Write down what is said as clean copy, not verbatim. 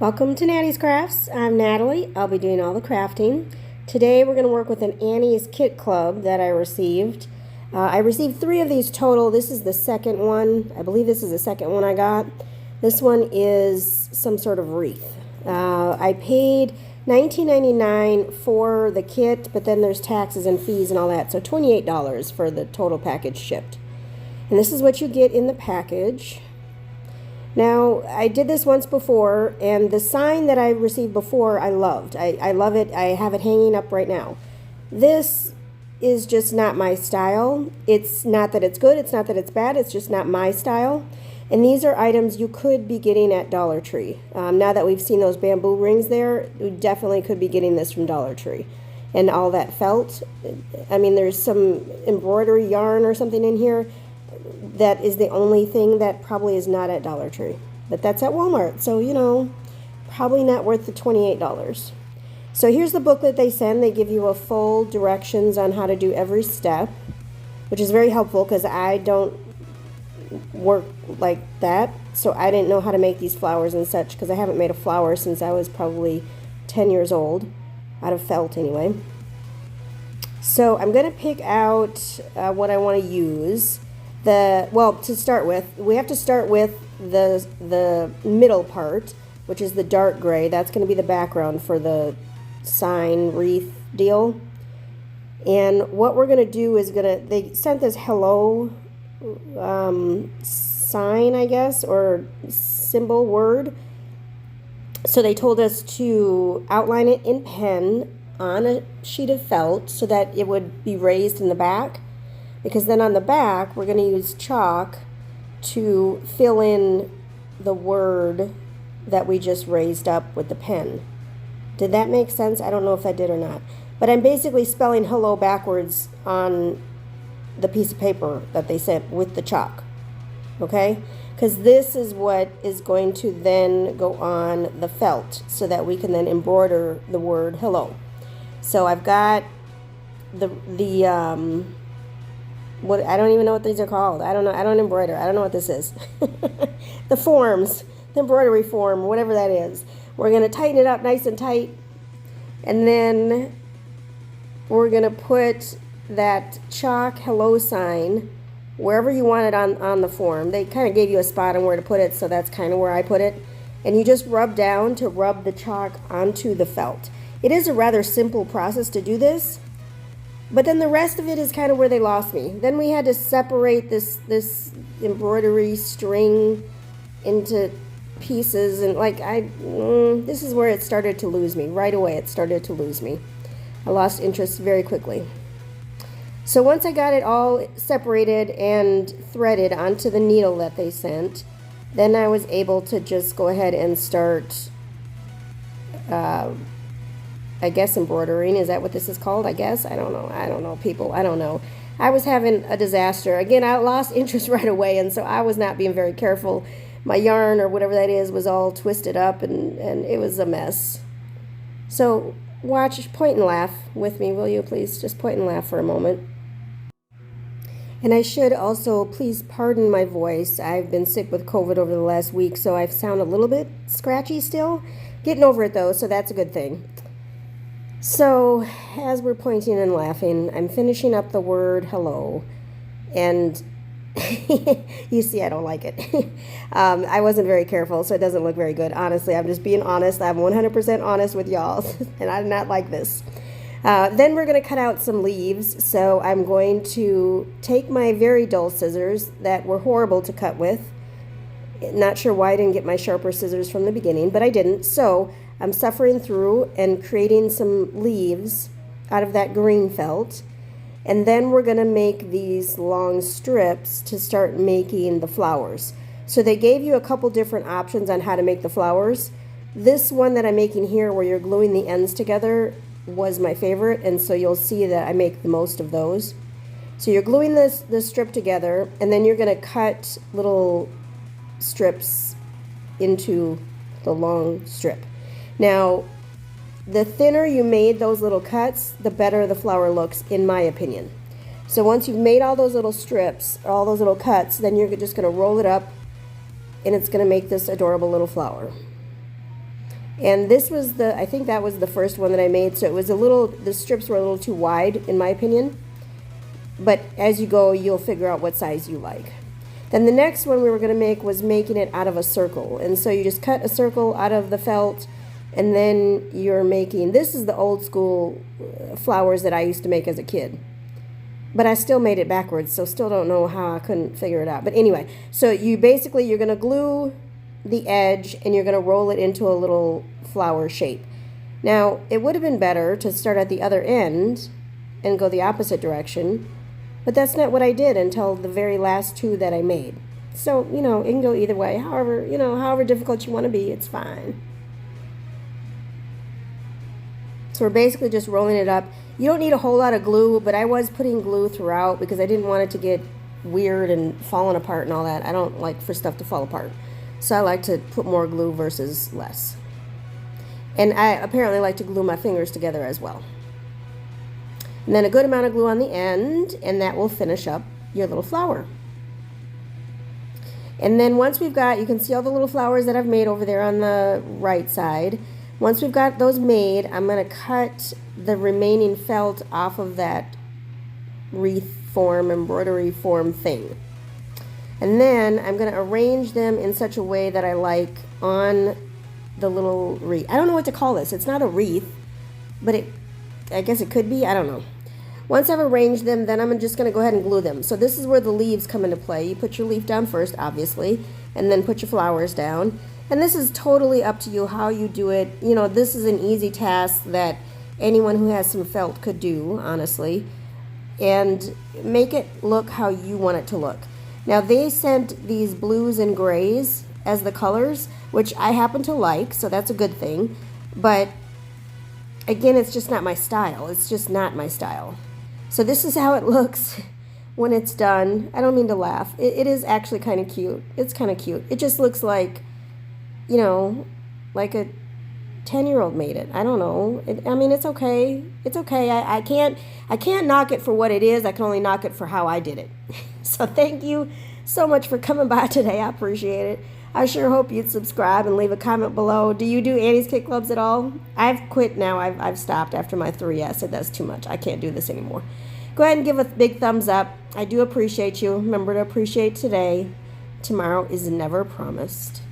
Welcome to Nattys Crafts. I'm Natalie. I'll be doing all the crafting. Today we're going to work with an Annie's Kit Club that I received. I received 3 of these total. This is the second one. I believe this is the second one I got. This one is some sort of wreath. I paid $19.99 for the kit, but then there's taxes and fees and all that, so $28 for the total package shipped. And this is what you get in the package. Now, I did this once before, and the sign that I received before, I loved. I love it. I have it hanging up right now. This is just not my style. It's not that it's good. It's not that it's bad. It's just not my style. And these are items you could be getting at Dollar Tree. Now that we've seen those bamboo rings there, we definitely could be getting this from Dollar Tree. And all that felt. I mean, there's some embroidery yarn or something in here. That is the only thing that probably is not at Dollar Tree. But that's at Walmart, so, you know, probably not worth the $28. So here's the booklet they send. They give you a full directions on how to do every step, which is very helpful because I don't work like that. So I didn't know how to make these flowers and such because I haven't made a flower since I was probably 10 years old, out of felt anyway. So I'm going to pick out what I want to use. To start with, we have to start with the middle part, which is the dark gray. That's going to be the background for the sign wreath deal. And what we're going to do is they sent this hello sign, I guess, or symbol word. So they told us to outline it in pen on a sheet of felt so that it would be raised in the back. Because then on the back, we're going to use chalk to fill in the word that we just raised up with the pen. Did that make sense? I don't know if that did or not. But I'm basically spelling hello backwards on the piece of paper that they sent with the chalk. Okay? Because this is what is going to then go on the felt so that we can then embroider the word hello. So I've got what, I don't even know what these are called. I don't know. I don't embroider. I don't know what this is. The forms, the embroidery form, whatever that is. We're going to tighten it up nice and tight. And then we're going to put that chalk hello sign wherever you want it on the form. They kind of gave you a spot on where to put it, so that's kind of where I put it. And you just rub down to rub the chalk onto the felt. It is a rather simple process to do this. But then the rest of it is kind of where they lost me. Then we had to separate this embroidery string into pieces, and this is where it started to lose me. Right away it started to lose me. I lost interest very quickly. So once I got it all separated and threaded onto the needle that they sent, then I was able to just go ahead and start I guess embroidering. Is that what this is called? I guess. I don't know, people. I don't know. I was having a disaster. Again, I lost interest right away, and so I was not being very careful. My yarn, or whatever that is, was all twisted up, and it was a mess. So watch, point and laugh with me, will you please? Just point and laugh for a moment. And I should also, please pardon my voice. I've been sick with COVID over the last week, so I sound a little bit scratchy still. Getting over it, though, so that's a good thing. So, as we're pointing and laughing, I'm finishing up the word hello, and you see I don't like it. I wasn't very careful, so it doesn't look very good. Honestly, I'm just being honest. I'm 100% honest with y'all, and I do not like this. Then we're going to cut out some leaves, so I'm going to take my very dull scissors that were horrible to cut with. Not sure why I didn't get my sharper scissors from the beginning, but I didn't, so I'm suffering through and creating some leaves out of that green felt. And then we're going to make these long strips to start making the flowers. So they gave you a couple different options on how to make the flowers. This one that I'm making here, where you're gluing the ends together, was my favorite, and so you'll see that I make the most of those. So you're gluing this strip together, and then you're going to cut little strips into the long strip. Now, the thinner you made those little cuts, the better the flower looks, in my opinion. So once you've made all those little strips, all those little cuts, then you're just going to roll it up, and it's going to make this adorable little flower. And this was I think that was the first one that I made, so it was the strips were a little too wide, in my opinion. But as you go, you'll figure out what size you like. Then the next one we were going to make was making it out of a circle. And so you just cut a circle out of the felt, and then you're making, this is the old school flowers that I used to make as a kid. But I still made it backwards, so still don't know how I couldn't figure it out. But anyway, so you're going to glue the edge, and you're going to roll it into a little flower shape. Now, it would have been better to start at the other end and go the opposite direction, but that's not what I did until the very last two that I made. So, you know, it can go either way. However difficult you want to be, it's fine. So we're basically just rolling it up. You don't need a whole lot of glue, but I was putting glue throughout because I didn't want it to get weird and falling apart and all that. I don't like for stuff to fall apart. So I like to put more glue versus less. And I apparently like to glue my fingers together as well. And then a good amount of glue on the end, and that will finish up your little flower. And then once we've got, you can see all the little flowers that I've made over there on the right side. Once we've got those made, I'm going to cut the remaining felt off of that wreath form, embroidery form thing. And then I'm going to arrange them in such a way that I like on the little wreath. I don't know what to call this. It's not a wreath, but I guess it could be. I don't know. Once I've arranged them, then I'm just going to go ahead and glue them. So this is where the leaves come into play. You put your leaf down first, obviously, and then put your flowers down. And this is totally up to you how you do it. You know, this is an easy task that anyone who has some felt could do, honestly. And make it look how you want it to look. Now, they sent these blues and grays as the colors, which I happen to like, so that's a good thing. But, again, it's just not my style. It's just not my style. So this is how it looks when it's done. I don't mean to laugh. It is actually kind of cute. It's kind of cute. It just looks like, you know, like a 10-year-old made it. I don't know. I mean, it's okay. It's okay. I can't knock it for what it is. I can only knock it for how I did it. So thank you so much for coming by today. I appreciate it. I sure hope you'd subscribe and leave a comment below. Do you do Annie's Kit Clubs at all? I've quit now. I've stopped after my 3. I said that's too much. I can't do this anymore. Go ahead and give a big thumbs up. I do appreciate you. Remember to appreciate today. Tomorrow is never promised.